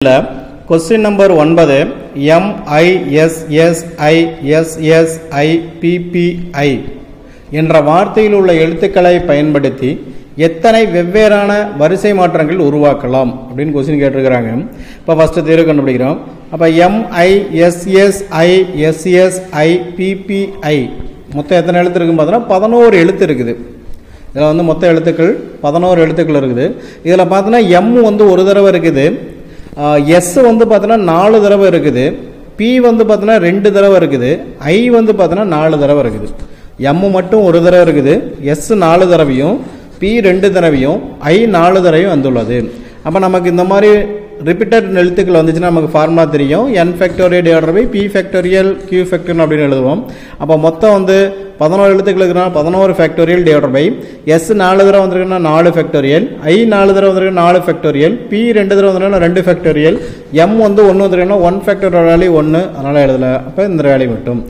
Question number 9 MISSISSIPPI என்ற வார்த்தையில் உள்ள எழுத்துக்களை பயன்படுத்தி எத்தனை வெவ்வேறான வரிசை மாற்றங்கள் உருவாக்கலாம் அப்படின்னு क्वेश्चन கேட்டிருக்காங்க. இப்போ ஃபர்ஸ்ட் தீர்வு கண்டுபிடிக்கிறோம். அப்ப MISSISSIPPI மொத்தம் எத்தனை எழுத்து இருக்குன்னு பார்த்தோம்னா 11 எழுத்து இருக்குது. இதில் வந்து மொத்த எழுத்துக்கள் 11 எழுத்துக்கள் இருக்குது. இதில் பார்த்தோன்னா M வந்து ஒரு தடவை இருக்குது, எஸ் வந்து பார்த்தோன்னா 4 தடவை இருக்குது, பி வந்து பார்த்தோன்னா 2 தடவை இருக்குது, ஐ வந்து பார்த்தோன்னா 4 தடவை இருக்குது. எம் மட்டும் ஒரு தடவை இருக்குது, எஸ் 4 தடவையும், பி 2 தடவையும், ஐ 4 தடவையும் வந்துள்ளது. அப்போ நமக்கு இந்த மாதிரி ரிப்பீட்டட் எழுத்துக்கள் வந்துச்சுன்னா நமக்கு ஃபார்முலா தெரியும். n factorial divided by p factorial q factorial அப்படின்னு எழுதுவோம். அப்போ மொத்தம் வந்து 11 எழுத்துக்கள் இருக்குன்னா 11 ஃபேக்டோரியல் டிவைடட் பை எஸ் 4 தடவை வந்திருக்குன்னா 4 ஃபேக்டோரியல், ஐ 4 தடவை வந்திருக்குன்னா 4 ஃபேக்டோரியல், பி 2 தடவை வந்திருக்குன்னா 2 ஃபேக்டோரியல், எம் வந்து 1 வந்திருக்குன்னா 1 ஃபேக்டோரியல் வேல்யூ 1, அதனால எழுதல. அப்போ இந்த வேல்யூ மட்டும்